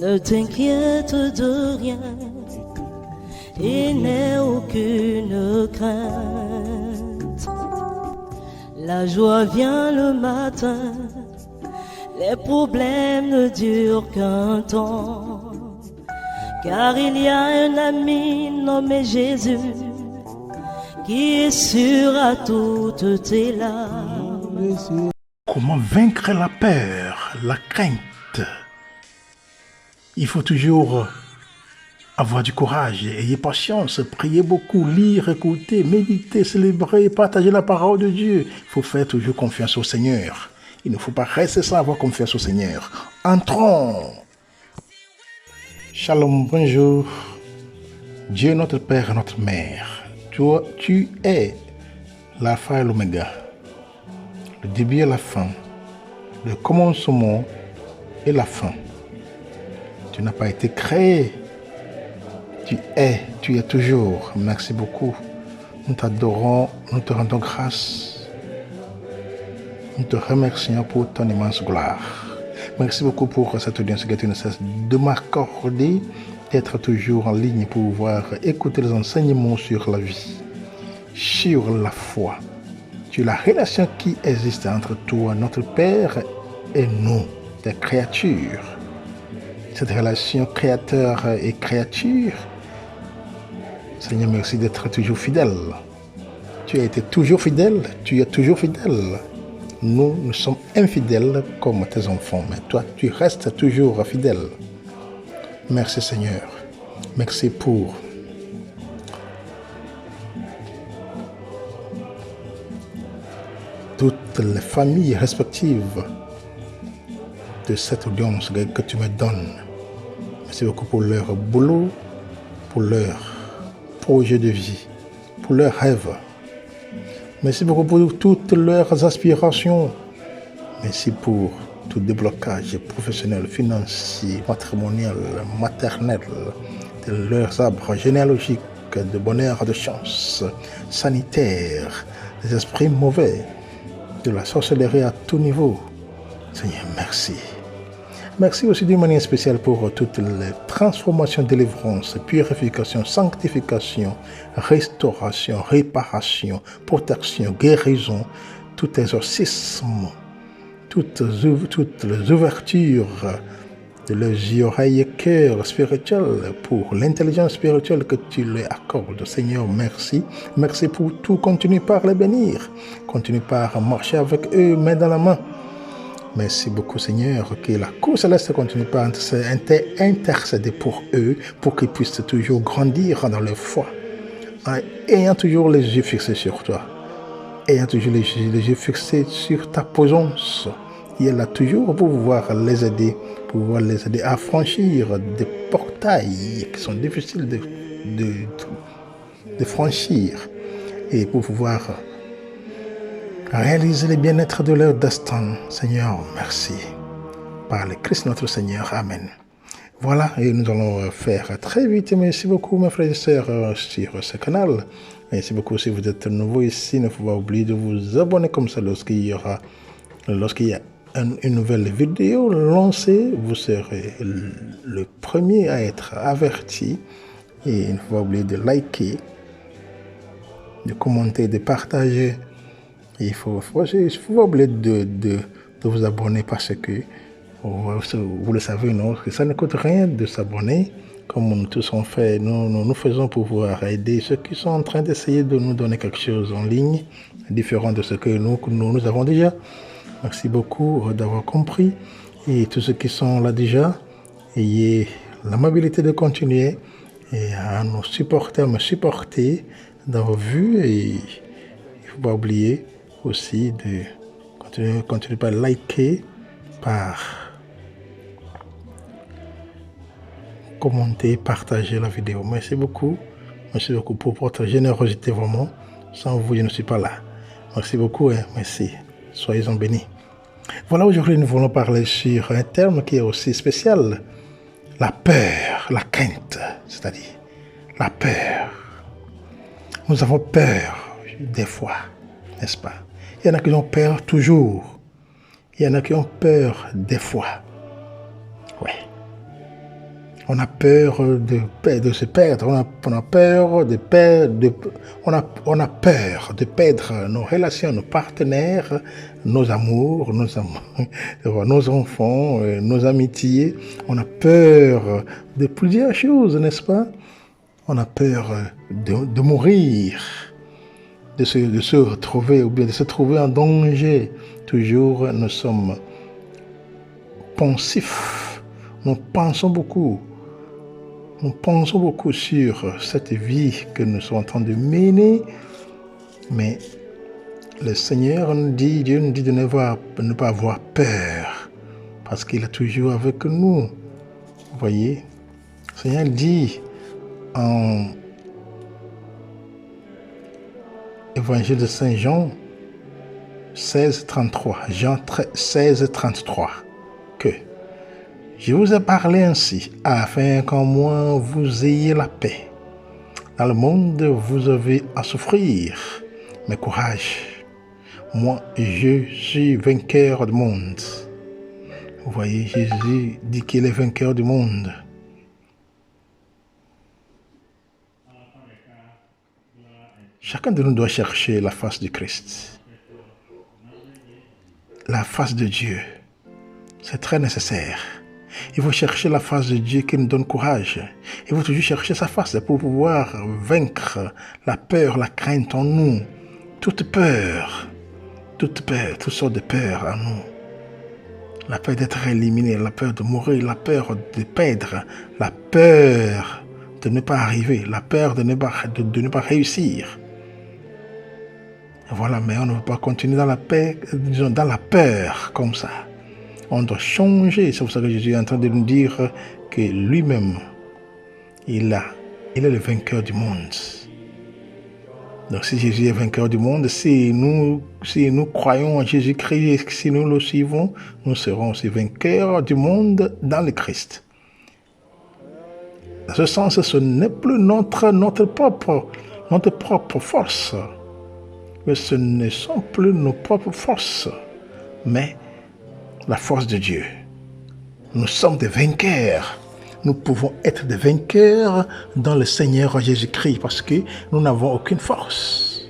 Ne t'inquiète de rien et n'aie aucune crainte. La joie vient le matin, les problèmes ne durent qu'un temps. Car il y a un ami nommé Jésus qui essuiera toutes tes larmes. Comment vaincre la peur, la crainte? Il faut toujours avoir du courage, ayez patience, priez beaucoup, lire, écouter, méditer, célébrer, partager la parole de Dieu. Il faut faire toujours confiance au Seigneur. Il ne faut pas rester sans avoir confiance au Seigneur. Entrons. Shalom, bonjour. Dieu notre Père, notre Mère. Toi, tu es l'alpha et l'oméga, le début et la fin, le commencement et la fin. Tu n'as pas été créé. Tu es toujours. Merci beaucoup. Nous t'adorons, nous te rendons grâce. Nous te remercions pour ton immense gloire. Merci beaucoup pour cette audience que tu ne cesses de m'accorder, d'être toujours en ligne pour pouvoir écouter les enseignements sur la vie, sur la foi, sur la relation qui existe entre toi, notre Père, et nous, tes créatures. Cette relation créateur et créature, Seigneur, merci d'être toujours fidèle. Tu as été toujours fidèle, tu es toujours fidèle. Nous sommes infidèles comme tes enfants, mais toi, tu restes toujours fidèle. Merci Seigneur. Merci pour toutes les familles respectives de cette audience que tu me donnes. Merci beaucoup pour leur boulot, pour leur projet de vie, pour leurs rêves. Merci beaucoup pour toutes leurs aspirations. Merci pour tout déblocage professionnel, financier, matrimonial, maternel, de leurs arbres généalogiques, de bonheur, de chance, sanitaire, des esprits mauvais, de la sorcellerie à tout niveau. Seigneur, merci. Merci aussi d'une manière spéciale pour toutes les transformations, délivrance, purification, sanctification, restauration, réparation, protection, guérison, tout exorcisme, toutes les ouvertures de leurs yeux, oreilles et cœurs spirituels pour l'intelligence spirituelle que tu leur accordes. Seigneur, merci. Merci pour tout. Continue par les bénir. Continue par marcher avec eux, main dans la main. Merci beaucoup Seigneur, que la cour céleste continue par intercéder pour eux, pour qu'ils puissent toujours grandir dans leur foi, ayant toujours les yeux fixés sur toi, ayant toujours les yeux fixés sur ta présence. Il est là toujours pour pouvoir les aider, à franchir des portails qui sont difficiles de franchir et pour pouvoir réaliser le bien-être de leur destin. Seigneur, merci. Par le Christ notre Seigneur. Amen. Voilà, et nous allons faire très vite. Merci beaucoup, mes frères et sœurs, sur ce canal. Merci beaucoup si vous êtes nouveau ici. Ne faut pas oublier de vous abonner comme ça lorsqu'il y a une nouvelle vidéo lancée. Vous serez le premier à être averti. Et il ne faut pas oublier de liker, de commenter, de partager. Il faut pas oublier de vous abonner parce que, vous le savez, non, que ça ne coûte rien de s'abonner. Comme nous tous on fait, nous faisons pour pouvoir aider ceux qui sont en train d'essayer de nous donner quelque chose en ligne, différent de ce que nous avons déjà. Merci beaucoup d'avoir compris. Et tous ceux qui sont là déjà, ayez l'amabilité de continuer et à nous supporter, à me supporter dans vos vues. Et il ne faut pas oublier aussi de continuer par liker, par commenter, partager la vidéo. Merci beaucoup pour votre générosité vraiment. Sans vous, je ne suis pas là. Merci beaucoup, merci. Soyez-en bénis. Voilà, aujourd'hui, nous voulons parler sur un terme qui est aussi spécial. La peur, la crainte, c'est-à-dire la peur. Nous avons peur des fois, n'est-ce pas? Il y en a qui ont peur toujours. Il y en a qui ont peur des fois. Ouais. On a peur de se perdre, on a peur de perdre, on a peur de perdre nos relations, nos partenaires, nos amours, nos enfants, nos amitiés. On a peur de plusieurs choses, n'est-ce pas? On a peur de mourir, de se retrouver, ou bien de se trouver en danger. Toujours, nous sommes pensifs, nous pensons beaucoup. Nous pensons beaucoup sur cette vie que nous sommes en train de mener, mais le Seigneur nous dit, Dieu nous dit de ne pas avoir peur, parce qu'il est toujours avec nous. Vous voyez, le Seigneur dit en Évangile de Saint Jean 16:33, Jean 16:33, que je vous ai parlé ainsi, afin qu'en moi vous ayez la paix. Dans le monde, vous avez à souffrir, mais courage. Moi, je suis vainqueur du monde. Vous voyez, Jésus dit qu'il est vainqueur du monde. Chacun de nous doit chercher la face du Christ. La face de Dieu. C'est très nécessaire. Il faut chercher la face de Dieu qui nous donne courage. Il faut toujours chercher sa face pour pouvoir vaincre la peur, la crainte en nous. Toute peur, toutes sortes de peurs en nous. La peur d'être éliminé, la peur de mourir, la peur de perdre, la peur de ne pas arriver, la peur de ne pas réussir. Voilà, mais on ne veut pas continuer dans la paix, dans la peur comme ça. On doit changer. C'est pour ça que Jésus est en train de nous dire que lui-même, il est le vainqueur du monde. Donc si Jésus est vainqueur du monde, si nous croyons en Jésus-Christ et si nous le suivons, nous serons aussi vainqueurs du monde dans le Christ. Dans ce sens, ce n'est plus notre propre force. Mais ce ne sont plus nos propres forces, mais la force de Dieu. Nous sommes des vainqueurs. Nous pouvons être des vainqueurs dans le Seigneur Jésus-Christ parce que nous n'avons aucune force.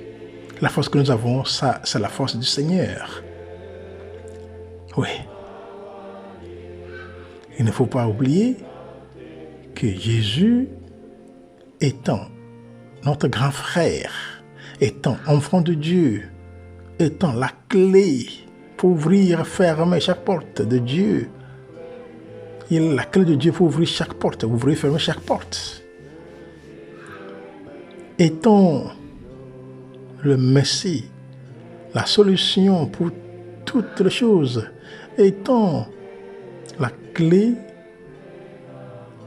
La force que nous avons, ça, c'est la force du Seigneur. Oui. Il ne faut pas oublier que Jésus, étant notre grand frère, étant enfant de Dieu, étant la clé pour ouvrir, fermer chaque porte de Dieu. Il a la clé de Dieu pour ouvrir chaque porte, ouvrir, fermer chaque porte. Étant le Messie, la solution pour toutes les choses, étant la clé,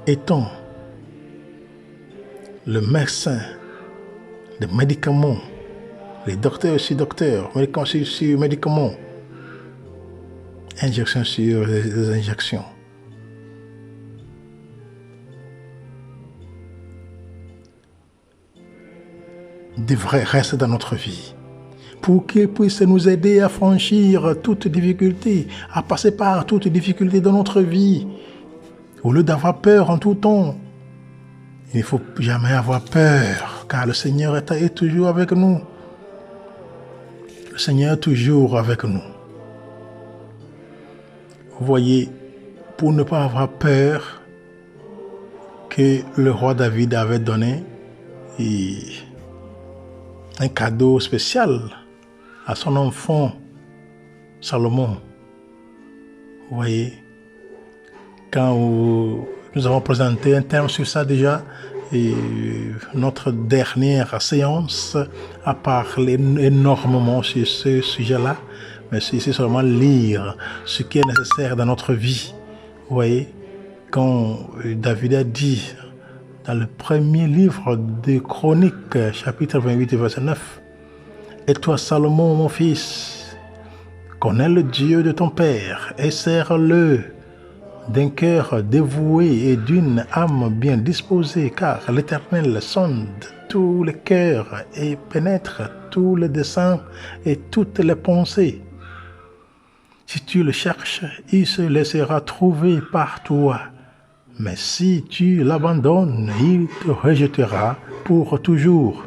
étant le médecin, les médicaments, les docteurs sur docteurs, médicaments sur médicaments, injections sur les injections. Devrait rester dans notre vie pour qu'il puisse nous aider à franchir toute difficulté, à passer par toute difficulté dans notre vie. Au lieu d'avoir peur en tout temps, il ne faut jamais avoir peur, car le Seigneur est toujours avec nous. Le Seigneur est toujours avec nous. Vous voyez, pour ne pas avoir peur que le roi David avait donné un cadeau spécial à son enfant Salomon. Vous voyez, quand nous avons présenté un terme sur ça déjà, et notre dernière séance a parlé énormément sur ce sujet-là, mais c'est seulement lire ce qui est nécessaire dans notre vie. Vous voyez, quand David a dit dans le premier livre des Chroniques, chapitre 28, verset 9, « Et toi, Salomon, mon fils, connais le Dieu de ton père et sers-le d'un cœur dévoué et d'une âme bien disposée, car l'Éternel sonde tous les cœurs et pénètre tous les desseins et toutes les pensées. » Si tu le cherches, il se laissera trouver par toi. Mais si tu l'abandonnes, il te rejettera pour toujours.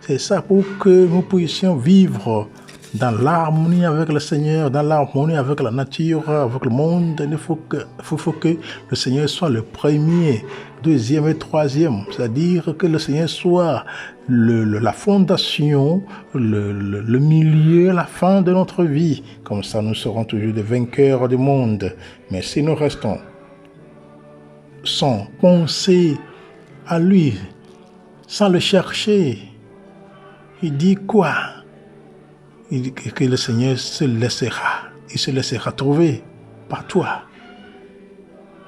C'est ça pour que nous puissions vivre dans l'harmonie avec le Seigneur, dans l'harmonie avec la nature, avec le monde. Il faut que le Seigneur soit le premier, deuxième et troisième. C'est-à-dire que le Seigneur soit la fondation, le milieu, la fin de notre vie. Comme ça, nous serons toujours des vainqueurs du monde. Mais si nous restons sans penser à lui, sans le chercher, il dit quoi? Il dit que le Seigneur il se laissera trouver par toi.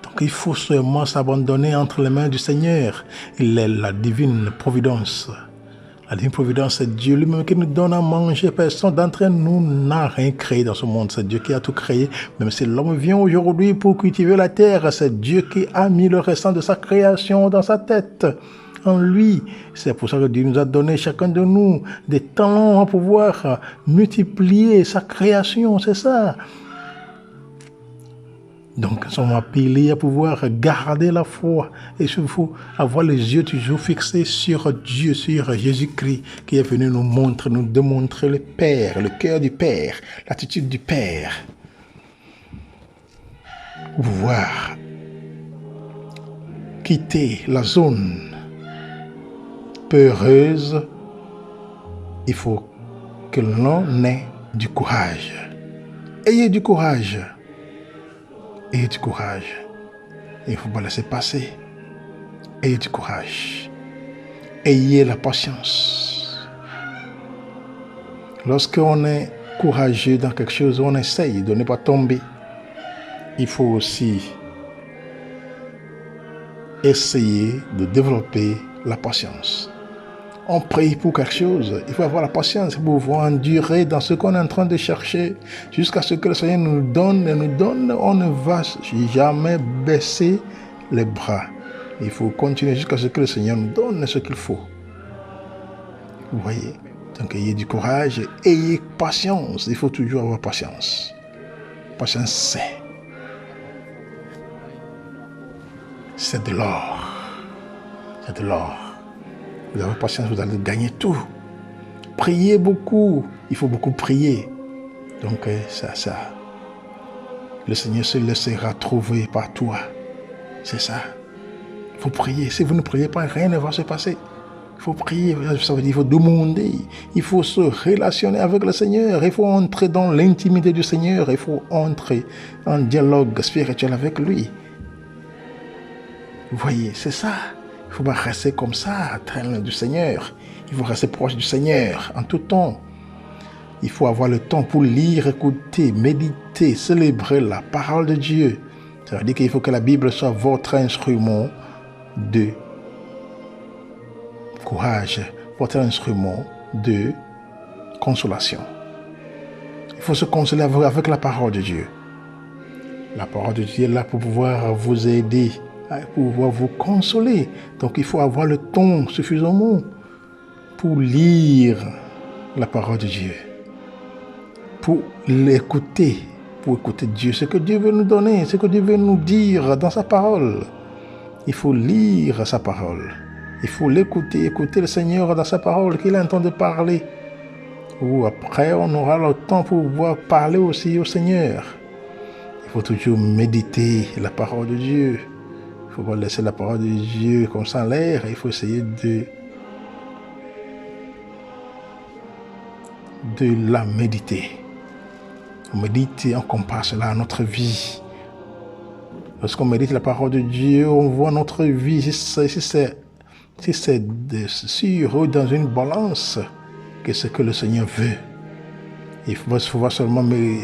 Donc il faut seulement s'abandonner entre les mains du Seigneur. Il est la divine providence. La divine providence, c'est Dieu lui-même qui nous donne à manger. Personne d'entre nous n'a rien créé dans ce monde. C'est Dieu qui a tout créé. Même si l'homme vient aujourd'hui pour cultiver la terre, c'est Dieu qui a mis le restant de sa création dans sa tête, en lui. C'est pour ça que Dieu nous a donné, chacun de nous, des talents à pouvoir multiplier sa création. C'est ça. Donc, nous sommes appelés à pouvoir garder la foi. Et il faut avoir les yeux toujours fixés sur Dieu, sur Jésus-Christ, qui est venu nous démontrer le Père, le cœur du Père, l'attitude du Père. Pour pouvoir quitter la zone peureuse, il faut que l'on ait du courage. Ayez du courage. Ayez du courage. Il ne faut pas laisser passer. Ayez du courage. Ayez la patience. Lorsqu'on est courageux dans quelque chose, on essaye de ne pas tomber. Il faut aussi essayer de développer la patience. On prie pour quelque chose, il faut avoir la patience pour pouvoir endurer dans ce qu'on est en train de chercher jusqu'à ce que le Seigneur nous donne. On ne va jamais baisser les bras. Il faut continuer jusqu'à ce que le Seigneur nous donne ce qu'il faut. Vous voyez? Donc ayez du courage, ayez patience. Il faut toujours avoir patience. Patience, c'est de l'or. C'est de l'or. Vous avez patience, vous allez gagner tout. Priez beaucoup. Il faut beaucoup prier. Donc, ça. Le Seigneur se laissera trouver par toi. C'est ça. Il faut prier. Si vous ne priez pas, rien ne va se passer. Il faut prier. Ça veut dire qu'il faut demander. Il faut se relationner avec le Seigneur. Il faut entrer dans l'intimité du Seigneur. Il faut entrer en dialogue spirituel avec lui. Vous voyez, c'est ça. Il ne faut pas rester comme ça, très loin du Seigneur. Il faut rester proche du Seigneur en tout temps. Il faut avoir le temps pour lire, écouter, méditer, célébrer la parole de Dieu. Ça veut dire qu'il faut que la Bible soit votre instrument de courage, votre instrument de consolation. Il faut se consoler avec la parole de Dieu. La parole de Dieu est là pour pouvoir vous aider, pour pouvoir vous consoler. Donc il faut avoir le temps suffisamment pour lire la parole de Dieu, pour l'écouter, pour écouter Dieu, ce que Dieu veut nous donner, ce que Dieu veut nous dire dans sa parole. Il faut lire sa parole. Il faut l'écouter, écouter le Seigneur dans sa parole, qu'il est en train de parler. Ou après, on aura le temps pour pouvoir parler aussi au Seigneur. Il faut toujours méditer la parole de Dieu. Il ne faut pas laisser la parole de Dieu comme ça en l'air. Il faut essayer de la méditer. On médite, on compare cela à notre vie. Lorsqu'on médite la parole de Dieu, on voit notre vie. Si c'est sûr dans une balance, que ce que le Seigneur veut. Il faut seulement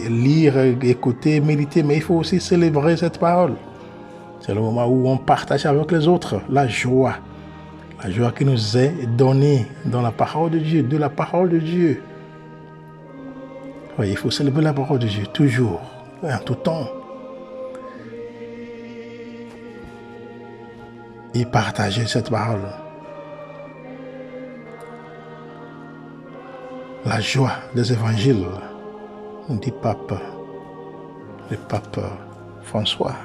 lire, écouter, méditer, mais il faut aussi célébrer cette parole. C'est le moment où on partage avec les autres la joie qui nous est donnée dans la parole de Dieu, de la parole de Dieu. Oui, il faut célébrer la parole de Dieu toujours, en tout temps. Et partager cette parole. La joie des évangiles, nous dit Pape le pape François.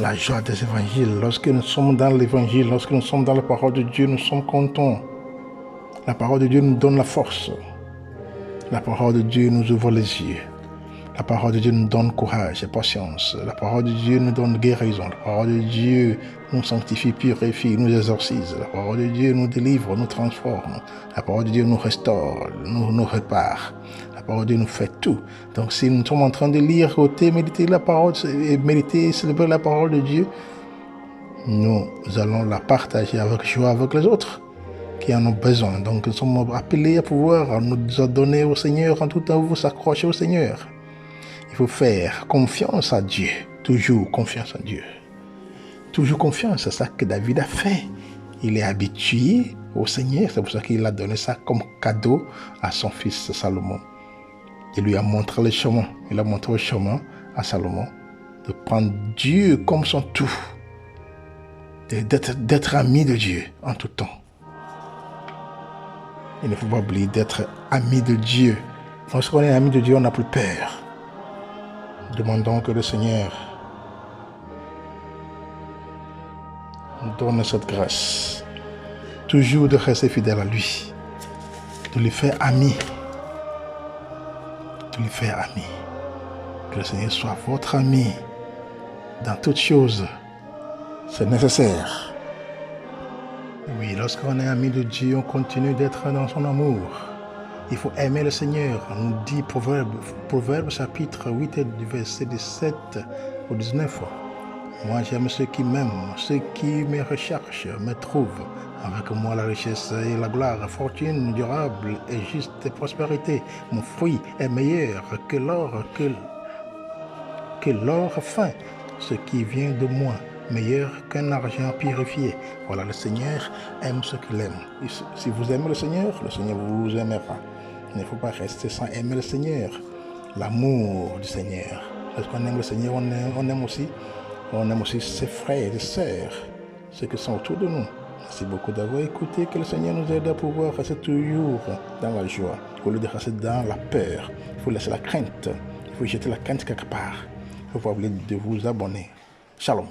La joie des évangiles. Lorsque nous sommes dans l'évangile, lorsque nous sommes dans la parole de Dieu, nous sommes contents. La parole de Dieu nous donne la force. La parole de Dieu nous ouvre les yeux. La parole de Dieu nous donne courage et patience. La parole de Dieu nous donne guérison. La parole de Dieu nous sanctifie, purifie, nous exorcise. La parole de Dieu nous délivre, nous transforme. La parole de Dieu nous restaure, nous répare. La parole de Dieu nous fait tout. Donc si nous sommes en train de lire, écouter, méditer la parole et méditer, célébrer la parole de Dieu, nous allons la partager avec joie avec les autres qui en ont besoin. Donc nous sommes appelés à pouvoir nous donner au Seigneur en tout temps, vous s'accrocher au Seigneur. Il faut faire confiance à Dieu, toujours confiance en Dieu. Toujours confiance, c'est ça que David a fait. Il est habitué au Seigneur, c'est pour ça qu'il a donné ça comme cadeau à son fils Salomon. Il lui a montré le chemin, il a montré le chemin à Salomon de prendre Dieu comme son tout, d'être ami de Dieu en tout temps. Il ne faut pas oublier d'être ami de Dieu. Lorsqu'on est ami de Dieu, on n'a plus peur. Demandons que le Seigneur nous donne cette grâce, toujours de rester fidèle à lui, de lui faire ami, Que le Seigneur soit votre ami dans toutes choses, c'est nécessaire. Oui, lorsqu'on est ami de Dieu, on continue d'être dans son amour. Il faut aimer le Seigneur. On nous dit Proverbe chapitre 8 du verset 17 au 19. Moi j'aime ceux qui m'aiment, ceux qui me recherchent, me trouvent. Avec moi la richesse et la gloire, fortune durable et juste et prospérité. Mon fruit est meilleur que l'or, que l'or fin. Ce qui vient de moi, meilleur qu'un argent purifié. Voilà, le Seigneur aime ceux qu'il aime. Si vous aimez le Seigneur vous aimera. Il ne faut pas rester sans aimer le Seigneur. L'amour du Seigneur. Lorsqu'on aime le Seigneur, on aime aussi ses frères et sœurs, ceux qui sont autour de nous. Merci beaucoup d'avoir écouté. Que le Seigneur nous aide à pouvoir rester toujours dans la joie. Au lieu de rester dans la peur, il faut laisser la crainte. Il faut jeter la crainte quelque part. Il ne faut pas oublier de vous abonner. Shalom.